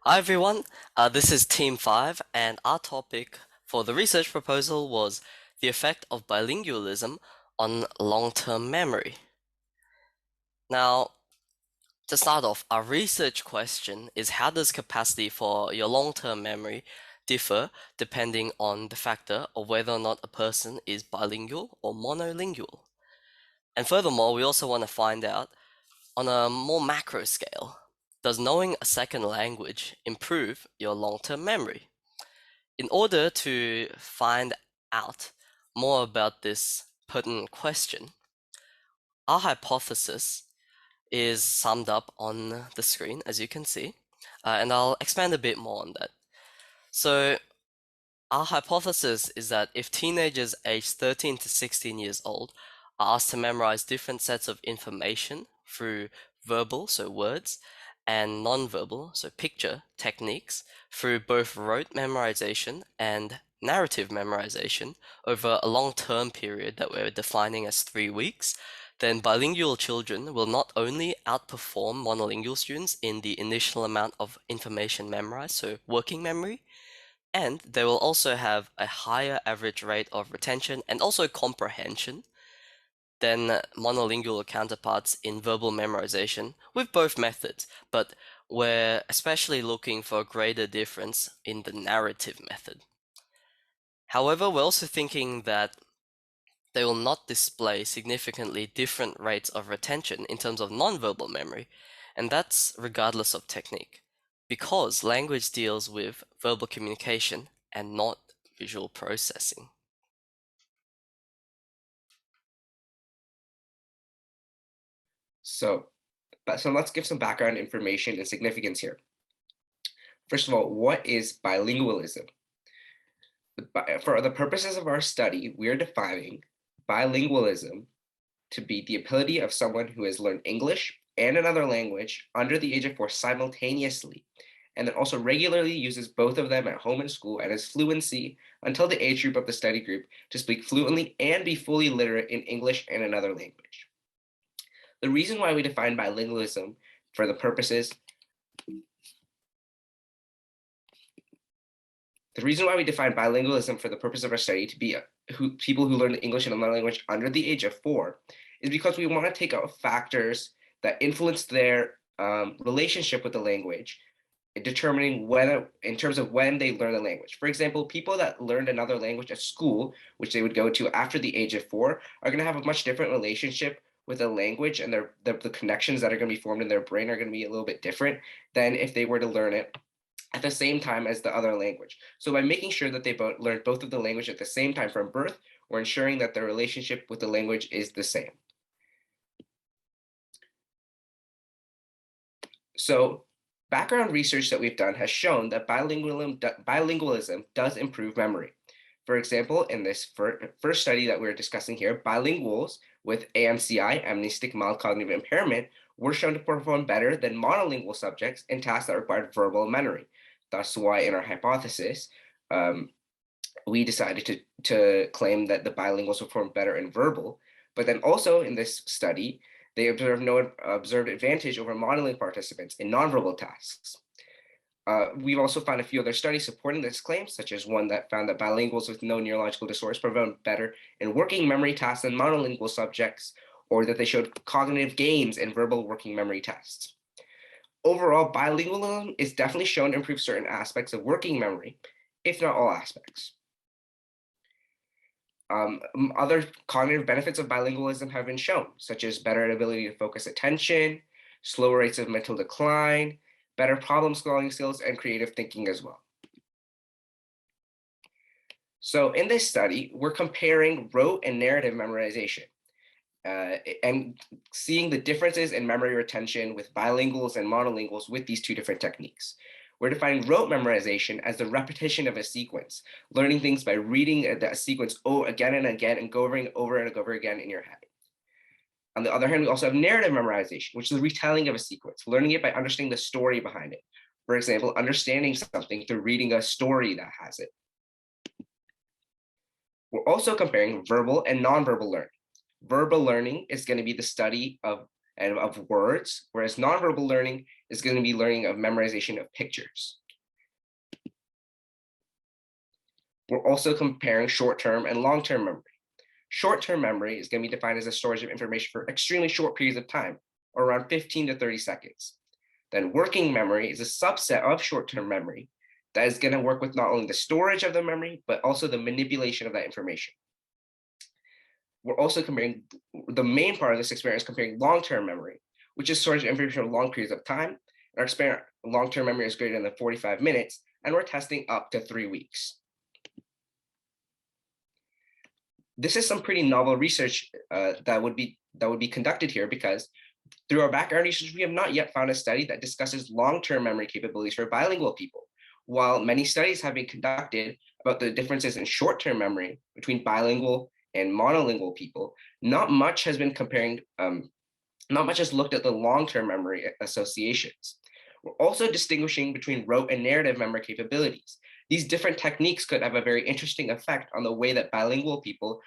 Hi everyone, this is Team 5 and our topic for the research proposal was the effect of bilingualism on long-term memory. Now, to start off, our research question is how does capacity for your long-term memory differ depending on the factor of whether or not a person is bilingual or monolingual? And furthermore, we also want to find out on a more macro scale, does knowing a second language improve your long-term memory? In order to find out more about this pertinent question, our hypothesis is summed up on the screen, as you can see, and I'll expand a bit more on that. So, our hypothesis is that if teenagers aged 13 to 16 years old are asked to memorize different sets of information through verbal, so words, and non-verbal, so picture techniques, through both rote memorization and narrative memorization over a long-term period that we're defining as 3 weeks, then bilingual children will not only outperform monolingual students in the initial amount of information memorized, so working memory, and they will also have a higher average rate of retention and also comprehension than monolingual counterparts in verbal memorization with both methods, but we're especially looking for a greater difference in the narrative method. However, we're also thinking that they will not display significantly different rates of retention in terms of nonverbal memory, and that's regardless of technique, because language deals with verbal communication and not visual processing. So, so let's give some background information and significance here. First of all, what is bilingualism? For the purposes of our study, we're defining bilingualism to be the ability of someone who has learned English and another language under the age of 4 simultaneously, and then also regularly uses both of them at home and school and has fluency until the age group of the study group to speak fluently and be fully literate in English and another language. The reason why we define bilingualism for the purposes The reason why we define bilingualism for the purpose of our study to be people who learn English and another language under the age of 4 is because we want to take out factors that influence their relationship with the language, determining whether, in terms of when they learn the language. For example, people that learned another language at school, which they would go to after the age of 4, are going to have a much different relationship with the language, and the connections that are going to be formed in their brain are going to be a little bit different than if they were to learn it at the same time as the other language. So by making sure that they learn both of the language at the same time from birth, we're ensuring that their relationship with the language is the same. So background research that we've done has shown that bilingualism does improve memory. For example, in this first study that we're discussing here, bilinguals with AMCI, amnestic mild cognitive impairment, were shown to perform better than monolingual subjects in tasks that required verbal memory. That's why in our hypothesis, we decided to claim that the bilinguals perform better in verbal. But then also in this study, they observed no observed advantage over modeling participants in nonverbal tasks. We've also found a few other studies supporting this claim, such as one that found that bilinguals with no neurological disorders performed better in working memory tasks than monolingual subjects, or that they showed cognitive gains in verbal working memory tests. Overall, bilingualism is definitely shown to improve certain aspects of working memory, if not all aspects. Other cognitive benefits of bilingualism have been shown, such as better ability to focus attention, slower rates of mental decline, better problem solving skills, and creative thinking as well. So in this study, we're comparing rote and narrative memorization and seeing the differences in memory retention with bilinguals and monolinguals with these two different techniques. We're defining rote memorization as the repetition of a sequence, learning things by reading that sequence again and again and going over and over again in your head. On the other hand, we also have narrative memorization, which is the retelling of a sequence, learning it by understanding the story behind it. For example, understanding something through reading a story that has it. We're also comparing verbal and nonverbal learning. Verbal learning is going to be the study of and of words, whereas nonverbal learning is going to be learning of memorization of pictures. We're also comparing short-term and long-term memory. Short-term memory is going to be defined as a storage of information for extremely short periods of time, or around 15 to 30 seconds. Then working memory is a subset of short-term memory that is going to work with not only the storage of the memory, but also the manipulation of that information. We're also comparing, the main part of this experiment is comparing long-term memory, which is storage of information for long periods of time. Our experiment, long-term memory is greater than 45 minutes, and we're testing up to 3 weeks. This is some pretty novel research that would be conducted here, because through our background research, we have not yet found a study that discusses long-term memory capabilities for bilingual people. While many studies have been conducted about the differences in short-term memory between bilingual and monolingual people, not much has been comparing, not much has looked at the long-term memory associations. We're also distinguishing between rote and narrative memory capabilities. These different techniques could have a very interesting effect on the way that bilingual people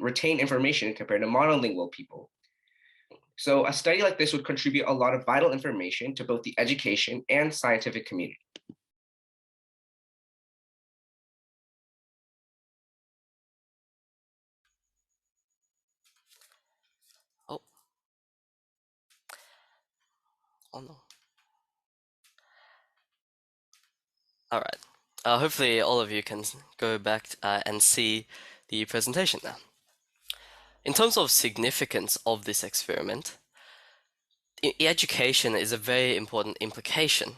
retain information compared to monolingual people. So a study like this would contribute a lot of vital information to both the education and scientific community. Oh, oh no. All right. Hopefully all of you can go back and see the presentation now. In terms of significance of this experiment, education is a very important implication.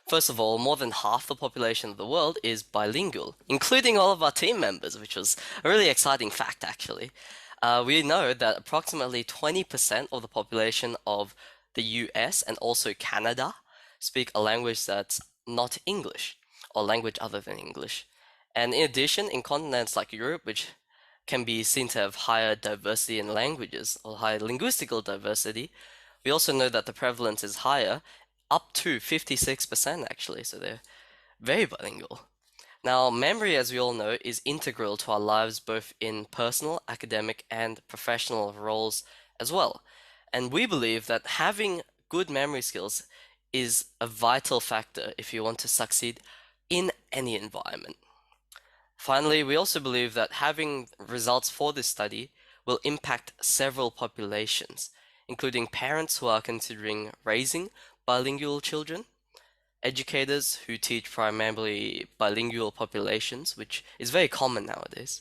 First of all, more than half the population of the world is bilingual, including all of our team members, which was a really exciting fact, actually. We know that approximately 20% of the population of the US and also Canada speak a language that's not English, or language other than English. And in addition, in continents like Europe, which can be seen to have higher diversity in languages or higher linguistical diversity, we also know that the prevalence is higher, up to 56% actually, so they're very bilingual. Now, memory, as we all know, is integral to our lives both in personal, academic, and professional roles as well. And we believe that having good memory skills is a vital factor if you want to succeed in any environment. Finally, we also believe that having results for this study will impact several populations, including parents who are considering raising bilingual children, educators who teach primarily bilingual populations, which is very common nowadays,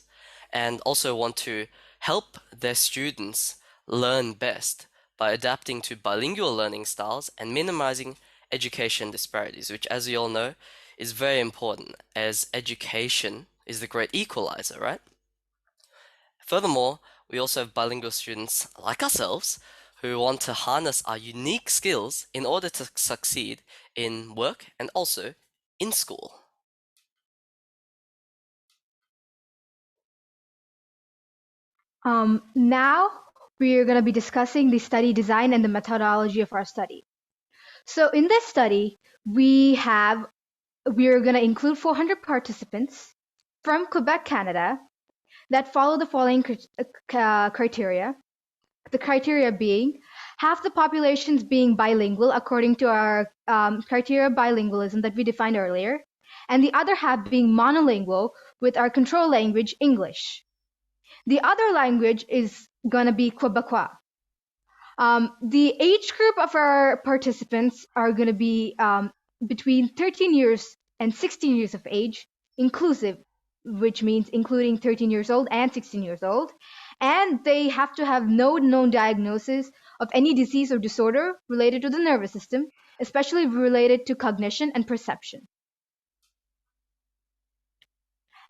and also want to help their students learn best by adapting to bilingual learning styles and minimizing education disparities, which, as you all know, is very important as education is the great equalizer, right? Furthermore, we also have bilingual students like ourselves who want to harness our unique skills in order to succeed in work and also in school. Now we are going to be discussing the study design and the methodology of our study. So in this study, we are going to include 400 participants from Quebec, Canada, that follow the following criteria. The criteria being half the populations being bilingual according to our criteria of bilingualism that we defined earlier, and the other half being monolingual with our control language, English. The other language is going to be Quebecois. The age group of our participants are going to be between 13 years and 16 years of age, inclusive, which means including 13 years old and 16 years old. And they have to have no known diagnosis of any disease or disorder related to the nervous system, especially related to cognition and perception.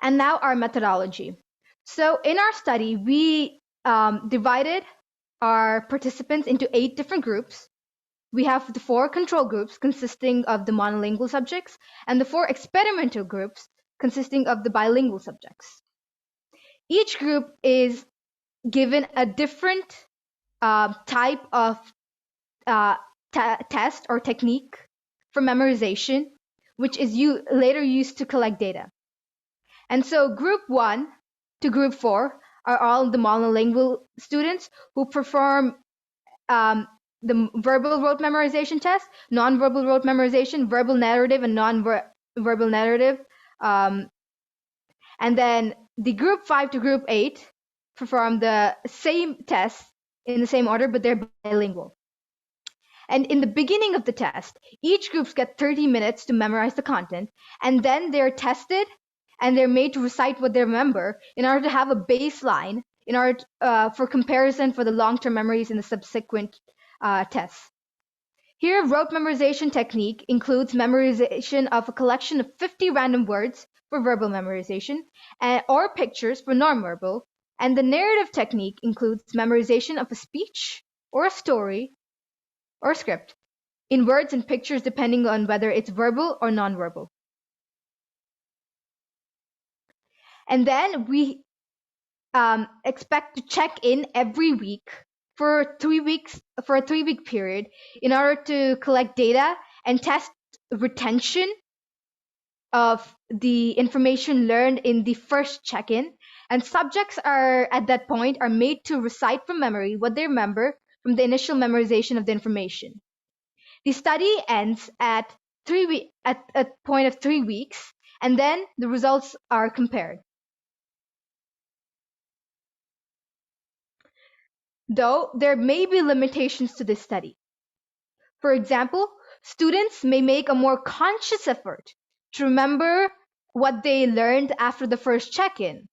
And now our methodology. So in our study, we divided our participants into 8 different groups. We have the 4 control groups consisting of the monolingual subjects and the 4 experimental groups consisting of the bilingual subjects. Each group is given a different type of test or technique for memorization, which is later used to collect data. And so group 1 to group 4 are all the monolingual students who perform the verbal rote memorization test, non-verbal rote memorization, verbal narrative, and non-verbal narrative. And then the group 5 to group 8 perform the same tests in the same order, but they're bilingual. And in the beginning of the test, each group gets 30 minutes to memorize the content, and then they're tested and they're made to recite what they remember in order to have a baseline in order for comparison for the long-term memories in the subsequent tests. Here, rote memorization technique includes memorization of a collection of 50 random words for verbal memorization or pictures for non-verbal, and the narrative technique includes memorization of a speech or a story or script in words and pictures depending on whether it's verbal or non-verbal. And then we expect to check in every week for a 3-week period in order to collect data and test retention of the information learned in the first check-in. And subjects are at that point are made to recite from memory what they remember from the initial memorization of the information. The study ends at a point of 3 weeks, and then the results are compared. Though there may be limitations to this study. For example, students may make a more conscious effort to remember what they learned after the first check-in.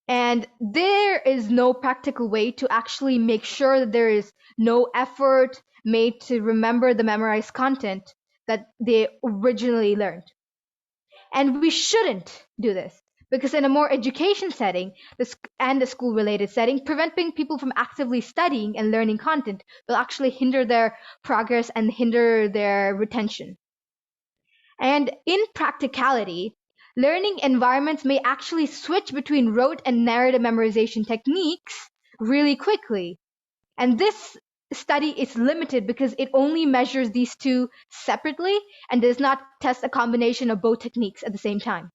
And there is no practical way to actually make sure that there is no effort made to remember the memorized content that they originally learned. And we shouldn't do this because in a more education setting and a school-related setting, preventing people from actively studying and learning content will actually hinder their progress and hinder their retention. And in practicality, learning environments may actually switch between rote and narrative memorization techniques really quickly. And this study is limited because it only measures these two separately and does not test a combination of both techniques at the same time.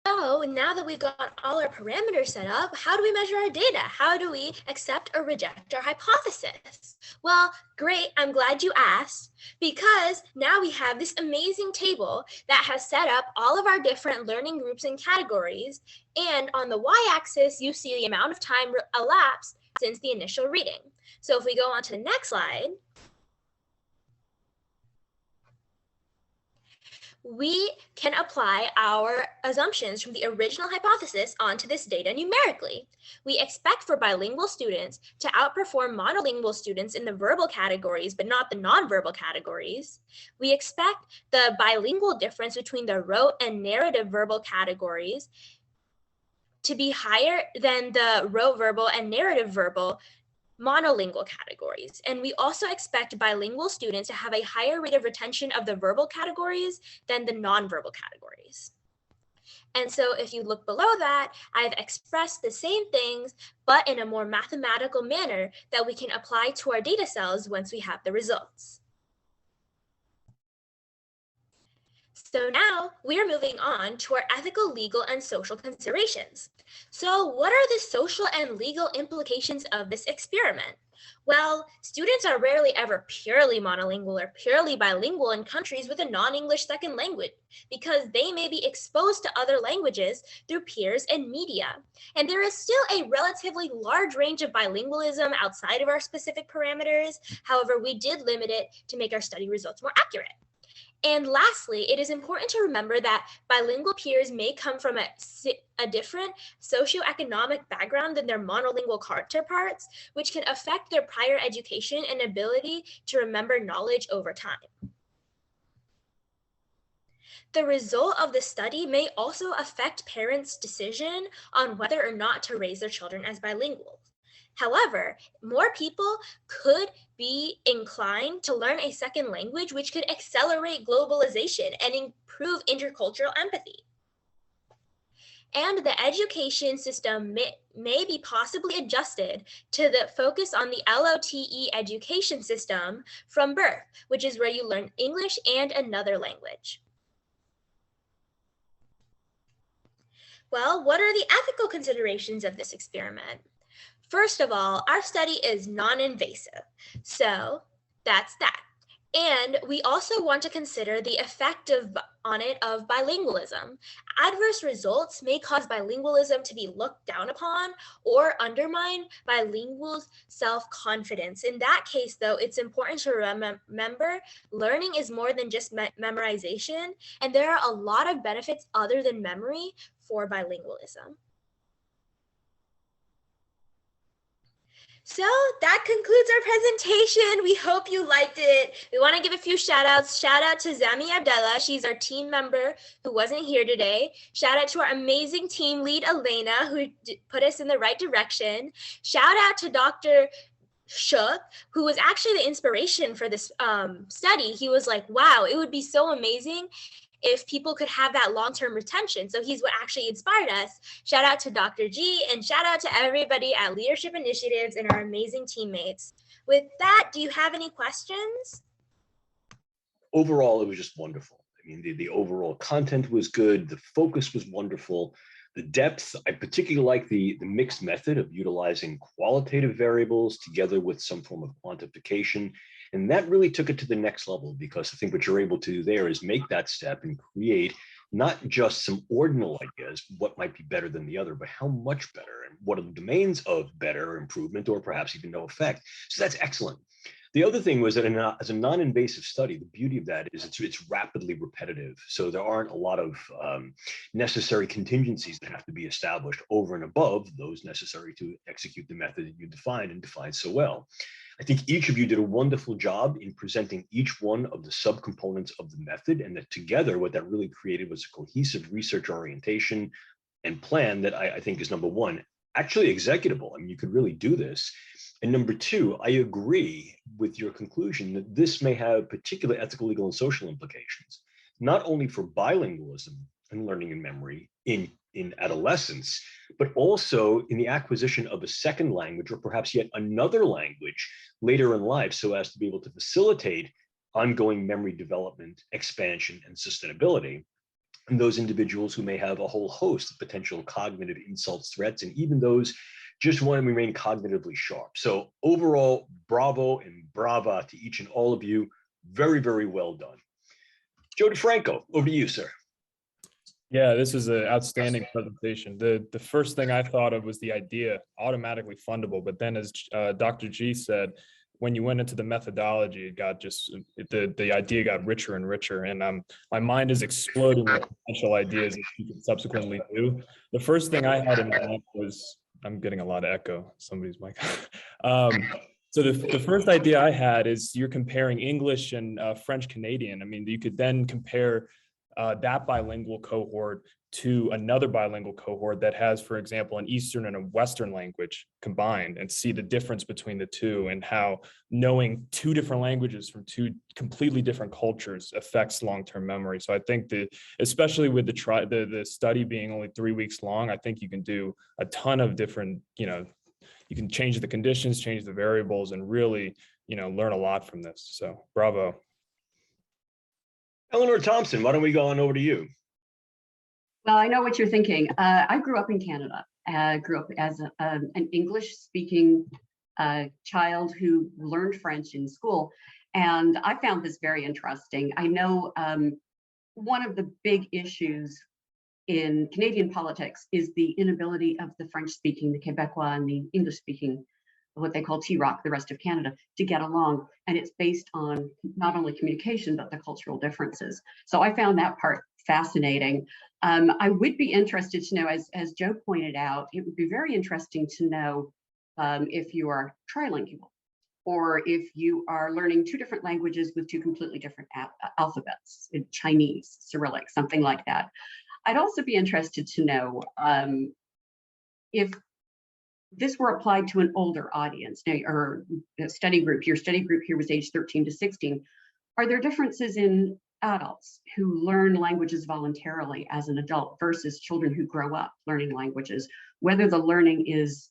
So now that we've got all our parameters set up, how do we measure our data? How do we accept or reject our hypothesis? Well, great, I'm glad you asked, because now we have this amazing table that has set up all of our different learning groups and categories. And on the y-axis, you see the amount of time elapsed since the initial reading. So if we go on to the next slide, we can apply our assumptions from the original hypothesis onto this data numerically. We expect for bilingual students to outperform monolingual students in the verbal categories, but not the nonverbal categories. We expect the bilingual difference between the rote and narrative verbal categories to be higher than the rote verbal and narrative verbal monolingual categories. And we also expect bilingual students to have a higher rate of retention of the verbal categories than the nonverbal categories. And so if you look below that, I've expressed the same things, but in a more mathematical manner that we can apply to our data cells once we have the results. So now we are moving on to our ethical, legal, and social considerations. So what are the social and legal implications of this experiment? Well, students are rarely ever purely monolingual or purely bilingual in countries with a non-English second language because they may be exposed to other languages through peers and media. And there is still a relatively large range of bilingualism outside of our specific parameters. However, we did limit it to make our study results more accurate. And lastly, it is important to remember that bilingual peers may come from a different socioeconomic background than their monolingual counterparts, which can affect their prior education and ability to remember knowledge over time. The result of the study may also affect parents' decision on whether or not to raise their children as bilingual. However, more people could be inclined to learn a second language, which could accelerate globalization and improve intercultural empathy. And the education system may be possibly adjusted to the focus on the LOTE education system from birth, which is where you learn English and another language. Well, what are the ethical considerations of this experiment? First of all, our study is non-invasive, so that's that. And we also want to consider the effect on it of bilingualism. Adverse results may cause bilingualism to be looked down upon or undermine bilinguals' self-confidence. In that case, though, it's important to remember learning is more than just memorization, and there are a lot of benefits other than memory for bilingualism. So that concludes our presentation. We hope you liked it. We want to give a few shout outs. Shout out to Zami Abdallah. She's our team member who wasn't here today. Shout out to our amazing team lead, Elena, who put us in the right direction. Shout out to Dr. Shook, who was actually the inspiration for this study. He was like, wow, it would be so amazing if people could have that long-term retention. So he's what actually inspired us. Shout out to Dr. G, and shout out to everybody at Leadership Initiatives and our amazing teammates. With that, do you have any questions? Overall, it was just wonderful. I mean, the overall content was good. The focus was wonderful. The depth, I particularly like the mixed method of utilizing qualitative variables together with some form of quantification. And that really took it to the next level, because I think what you're able to do there is make that step and create not just some ordinal ideas, what might be better than the other, but how much better and what are the domains of better improvement or perhaps even no effect. So that's excellent. The other thing was that as a non-invasive study, the beauty of that is it's rapidly repetitive. So there aren't a lot of necessary contingencies that have to be established over and above those necessary to execute the method that you defined and defined so well. I think each of you did a wonderful job in presenting each one of the subcomponents of the method, and that together what that really created was a cohesive research orientation and plan that I think is, number one, actually executable. I mean, you could really do this. And number two, I agree with your conclusion that this may have particular ethical, legal, and social implications, not only for bilingualism and learning and memory in adolescence, but also in the acquisition of a second language or perhaps yet another language later in life, so as to be able to facilitate ongoing memory development, expansion, and sustainability. And those individuals who may have a whole host of potential cognitive insults, threats, and even those just want to remain cognitively sharp. So overall, bravo and brava to each and all of you. Very, very well done. Joe DeFranco, over to you, sir. Yeah, this is an outstanding presentation. The first thing I thought of was the idea, automatically fundable. But then as Dr. G said, when you went into the methodology, it got just, the idea got richer and richer. And my mind is exploding with potential ideas that you can subsequently do. The first thing I had in mind was, I'm getting a lot of echo, somebody's mic. So the first idea I had is you're comparing English and French Canadian. I mean, you could then compare that bilingual cohort to another bilingual cohort that has, for example, an Eastern and a Western language combined, and see the difference between the two and how knowing two different languages from two completely different cultures affects long-term memory. So I think especially with the study being only 3 weeks long, I think you can do a ton of different, you can change the conditions, change the variables, and really, learn a lot from this. So bravo. Eleanor Thompson, why don't we go on over to you? Well, I know what you're thinking. I grew up in Canada. I grew up as an English-speaking child who learned French in school, and I found this very interesting. I know one of the big issues in Canadian politics is the inability of the French-speaking, the Quebecois, and the English-speaking, what they call T-Rock, the rest of Canada, to get along. And it's based on not only communication, but the cultural differences. So I found that part fascinating. I would be interested to know, as Joe pointed out, it would be very interesting to know if you are trilingual, or if you are learning two different languages with two completely different alphabets, in Chinese, Cyrillic, something like that. I'd also be interested to know if this were applied to an older audience, or a study group. Your study group here was age 13 to 16. Are there differences in adults who learn languages voluntarily as an adult versus children who grow up learning languages, whether the learning is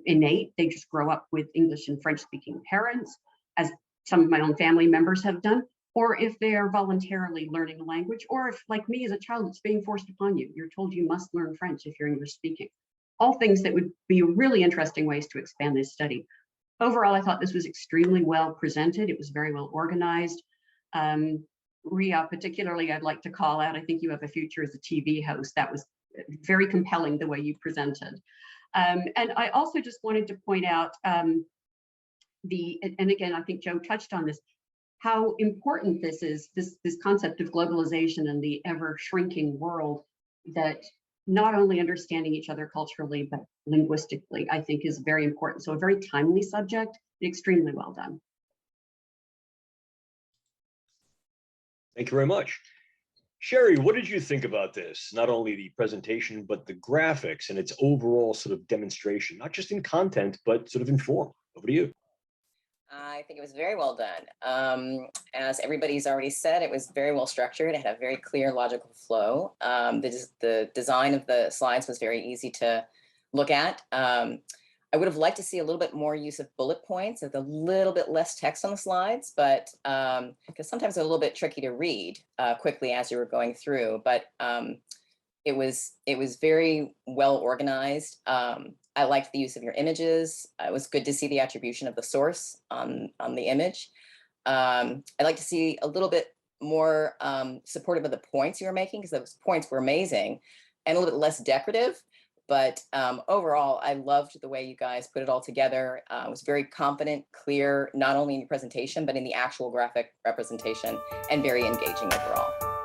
innate, they just grow up with English and French speaking parents, as some of my own family members have done, or if they are voluntarily learning a language, or if, like me as a child, it's being forced upon you. You're told you must learn French if you're English speaking. all things that would be really interesting ways to expand this study. Overall, I thought this was extremely well presented. It was very well organized. Ria, particularly, I'd like to call out, I think you have a future as a TV host. That was very compelling the way you presented. And I also just wanted to point out and again, I think Joe touched on this, how important this is, this concept of globalization and the ever shrinking world, that not only understanding each other culturally, but linguistically, I think is very important. So a very timely subject, extremely well done. Thank you very much. Sherry, what did you think about this? Not only the presentation, but the graphics and its overall sort of demonstration, not just in content, but sort of in form. Over to you. I think it was very well done. As everybody's already said, it was very well structured. It had a very clear logical flow. The design of the slides was very easy to look at. I would have liked to see a little bit more use of bullet points with a little bit less text on the slides, but because sometimes they're a little bit tricky to read quickly as you were going through, but it was very well organized. I liked the use of your images. It was good to see the attribution of the source on the image. I'd like to see a little bit more supportive of the points you were making, because those points were amazing, and a little bit less decorative. But overall, I loved the way you guys put it all together. It was very confident, clear, not only in your presentation, but in the actual graphic representation, and very engaging overall.